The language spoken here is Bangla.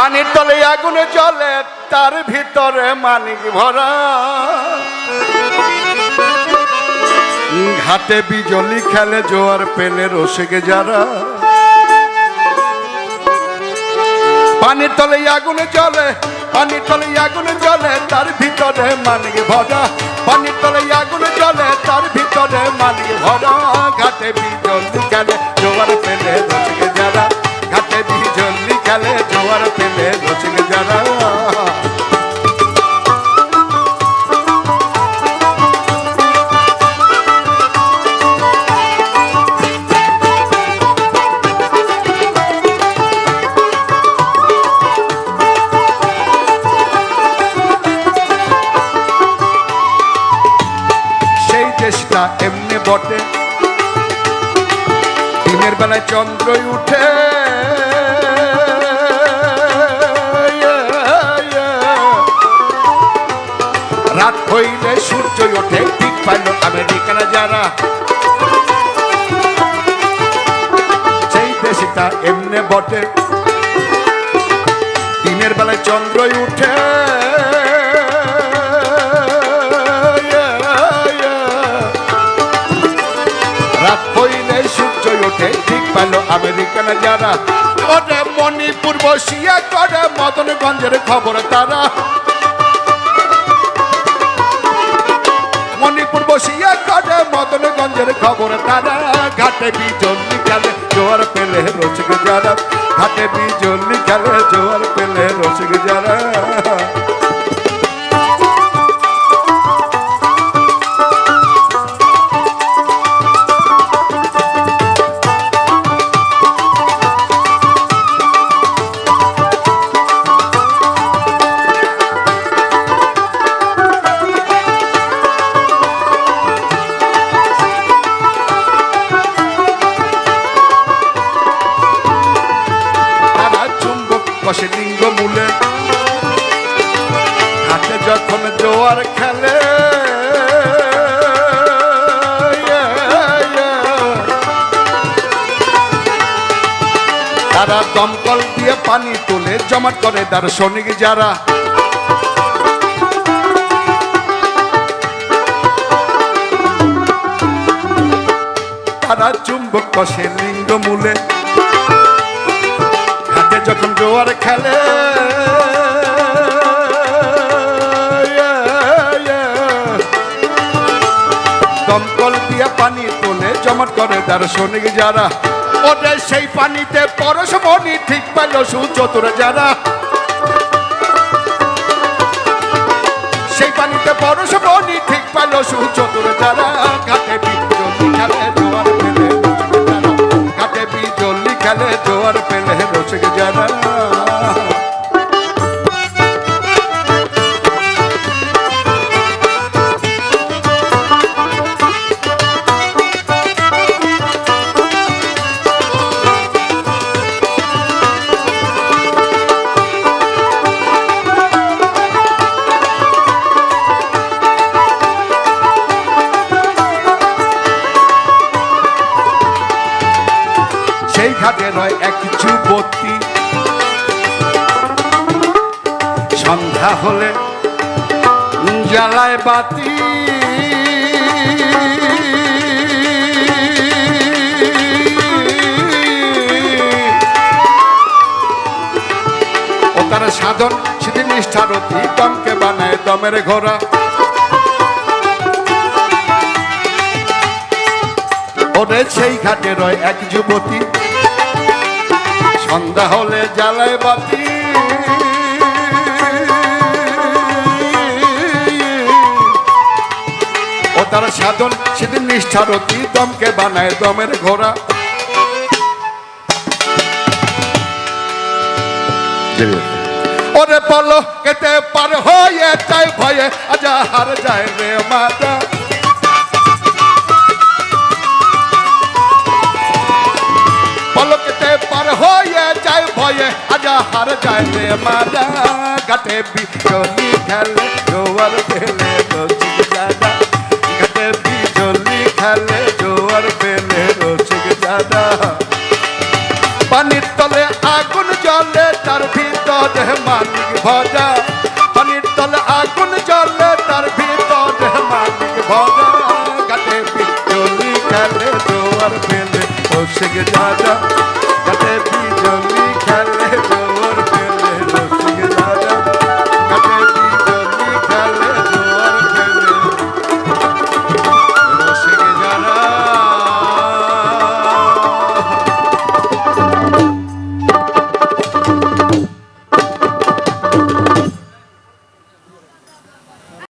পানির তলে আগুনে জ্বলে তার ভিতরে মানিক ভরা ঘাটে বিজলি খেলে জোয়ার পেলে রসিকে যারা পানির তলে আগুনে জ্বলে পানির তলে আগুনে জ্বলে তার ভিতরে মানিক ভরা পানির তলে আগুনে জ্বলে তার ভিতরে মানিক ভরা ঘাটে বিজলি খেলে জোয়ার পেলে রসিকে যারা ঘাটে বিজলি খেলে জোয়ার পেলে রসিকে যারা দেশটা এমনি বটে দিনের বেলায় চন্দ্রই উঠে রাত হইলে সূর্যই ওঠে ঠিক পাইল আমেরিকানা যারা সেই দেশটা এমনি বটে দিনের বেলায় চন্দ্রই উঠে রাত হইলে সূর্য ওঠে ঠিক পাইল আমেরিকানা যারা ওরে মণিপুর বসিয়া করে মদনগঞ্জের খবর তারা মণিপুর বসিয়া করে মদনগঞ্জের খবর তারা ঘাটে বিজলি খেলে জোয়ার পেলে রসিক যারা ঘাটে বিজলি খেলে জোয়ার পেলে রসিক যারা বসে লিঙ্গ মূলে ঘাটে যখন জোয়ার খেলে তারা দমকল দিয়ে পানি তুলে জমাট করে দার্শনিক যারা তারা চুম্বক কষে লিঙ্গ মূলে যখন জোয়ার খেলে দমকল দিয়া পানি তোলে জমাট করে দার্শনিক যারা ওদের সেই পানিতে পরশমণি ঠিক পাইল সুচতুর যারা সেই পানিতে পরশমণি ঠিক পাইল সুচতুর যারা ঘাটে বিজলি খেলে জোয়ার পেলে ঘাটে বিজলি খেলে জোয়ার পেলে রসিক যারা সেই ঘাটে রয় এক যুবতী সন্ধ্যা হলে জ্বালায় বাতি ও তার সাধন সেদিন নিষ্ঠারতি দমকে বানায় দমের ঘোড়া ওরে সেই ঘাটে রয় এক যুবতী সন্ধ্যা হলে জ্বালায় বাতি ও তার সাধন সেদিন নিষ্ঠারতি দমকে বানায় দমের ঘোড়া ওরে পলো কেতে পার হয়ে যায় ভয়ে আজা হার যায় রে মাতা পলকতে পার হয়ে যায় ভয়ে আজা হার যায় রে মাতা ঘাটে বিজলি খেলে জোয়ার পেলে রসিক যারা ঘাটে বিজলি খেলে জোয়ার পেলে রসিক যারা পানির তলে আগুন জ্বলে তার ভিতরে মানিক ভরা পানির তলে আগুন জ্বলে তার ভিতরে মানিক ভরা ঘাটে বিজলি খেলে জোয়ার ফেলে কৌশিক রাজা